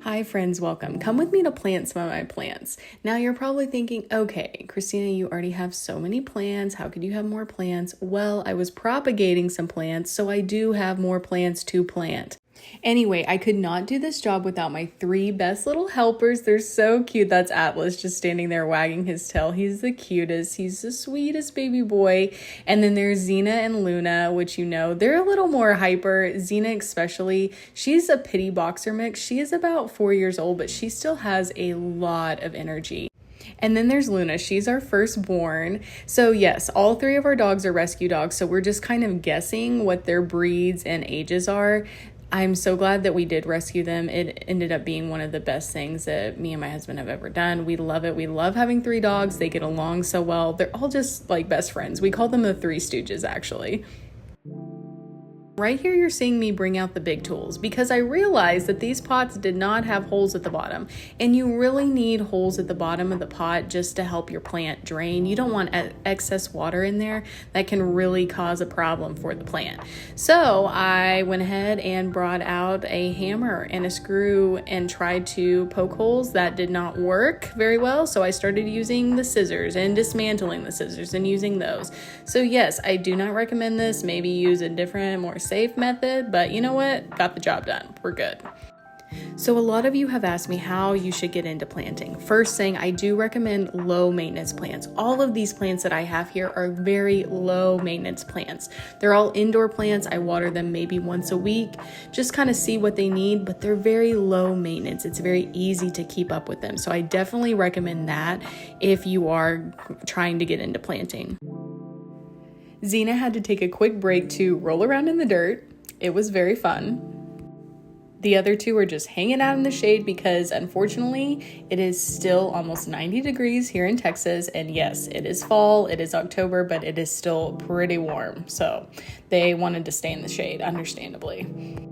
Hi friends, welcome. Come with me to plant some of my plants. Now you're probably thinking, okay, Christina, you already have so many plants. How could you have more plants? Well, I was propagating some plants, so I do have more plants to plant. Anyway, I could not do this job without my three best little helpers. They're so cute. That's Atlas just standing there wagging his tail. He's the cutest. He's the sweetest baby boy. And then there's Xena and Luna, which they're a little more hyper. Xena especially, she's a pity boxer mix. She is about 4 years old, but she still has a lot of energy. And then there's Luna. She's our firstborn. So yes, all three of our dogs are rescue dogs. So we're just kind of guessing what their breeds and ages are. I'm so glad that we did rescue them. It ended up being one of the best things that me and my husband have ever done. We love it. We love having three dogs. They get along so well. They're all just like best friends. We call them the Three Stooges, actually. Right here, you're seeing me bring out the big tools because I realized that these pots did not have holes at the bottom, and you really need holes at the bottom of the pot just to help your plant drain. You don't want excess water in there. That can really cause a problem for the plant. So I went ahead and brought out a hammer and a screw and tried to poke holes. That did not work very well, so I started using the scissors and dismantling the scissors and using those. So yes, I do not recommend this. Maybe use a different, more safe method, but you know what? Got the job done. We're good. So a lot of you have asked me how you should get into planting. First thing, I do recommend low maintenance plants. All of these plants that I have here are very low maintenance plants. They're all indoor plants. I water them maybe once a week, just kind of see what they need, but they're very low maintenance. It's very easy to keep up with them. So I definitely recommend that if you are trying to get into planting. Xena had to take a quick break to roll around in the dirt. It was very fun. The other two are just hanging out in the shade because unfortunately it is still almost 90 degrees here in Texas. And yes, it is fall, it is October, but it is still pretty warm. So they wanted to stay in the shade, understandably.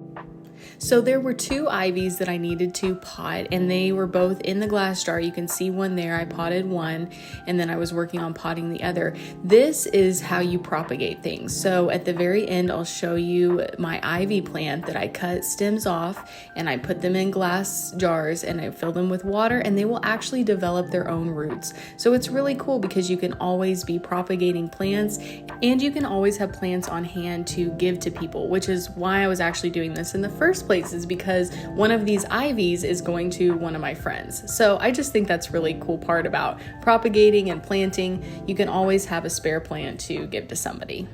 So there were two ivies that I needed to pot, and they were both in the glass jar. You can see one there. I potted one, and then I was working on potting the other. This is how you propagate things. So at the very end, I'll show you my ivy plant that I cut stems off, and I put them in glass jars, and I fill them with water, and they will actually develop their own roots. So it's really cool because you can always be propagating plants, and you can always have plants on hand to give to people, which is why I was actually doing this in the first place, is because one of these ivies is going to one of my friends. So I just think that's really cool part about propagating and planting. You can always have a spare plant to give to somebody.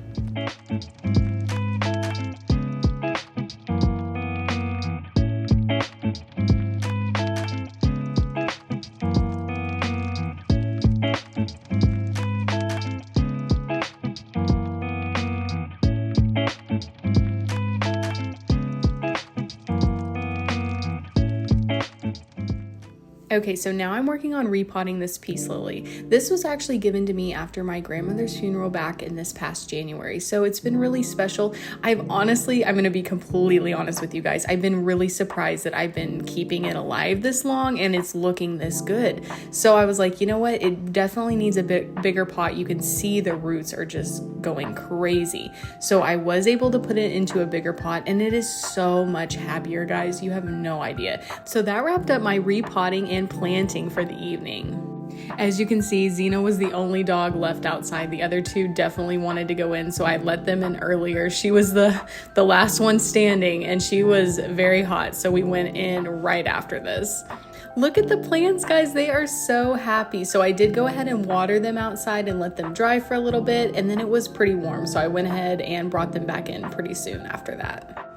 Okay, so now I'm working on repotting this peace lily. This was actually given to me after my grandmother's funeral back in this past January. So it's been really special. I'm going to be completely honest with you guys. I've been really surprised that I've been keeping it alive this long and it's looking this good. So I was like, you know what? It definitely needs a bit bigger pot. You can see the roots are just going crazy. So I was able to put it into a bigger pot and it is so much happier, guys. You have no idea. So that wrapped up my repotting and planting for the evening. As you can see, Xena was the only dog left outside. The other two definitely wanted to go in, so I let them in earlier. She was the last one standing, and she was very hot, so we went in right after this. Look at the plants, guys. They are so happy. So I did go ahead and water them outside and let them dry for a little bit, and then it was pretty warm, so I went ahead and brought them back in pretty soon after that.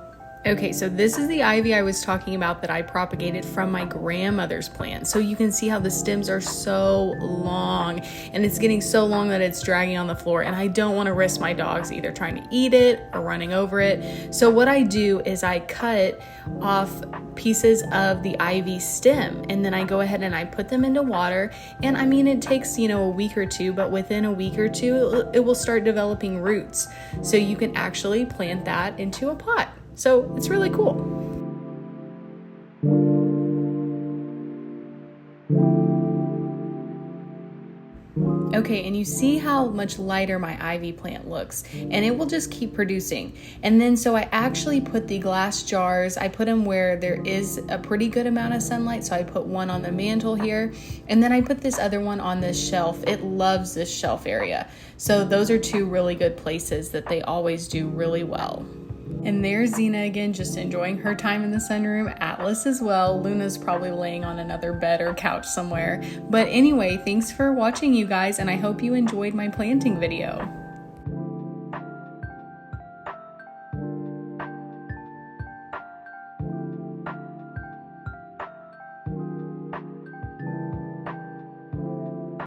Okay, so this is the ivy I was talking about that I propagated from my grandmother's plant. So you can see how the stems are so long, and it's getting so long that it's dragging on the floor, and I don't want to risk my dogs either trying to eat it or running over it. So what I do is I cut off pieces of the ivy stem, and then I go ahead and I put them into water, and I mean it takes a week or two, but within a week or two it will start developing roots. So you can actually plant that into a pot. So it's really cool. Okay, and you see how much lighter my ivy plant looks, and it will just keep producing. And then so I actually put the glass jars, I put them where there is a pretty good amount of sunlight. So I put one on the mantle here, and then I put this other one on this shelf. It loves this shelf area. So those are two really good places that they always do really well. And there's Xena again, just enjoying her time in the sunroom. Atlas as well. Luna's probably laying on another bed or couch somewhere. But anyway, thanks for watching, you guys, and I hope you enjoyed my planting video.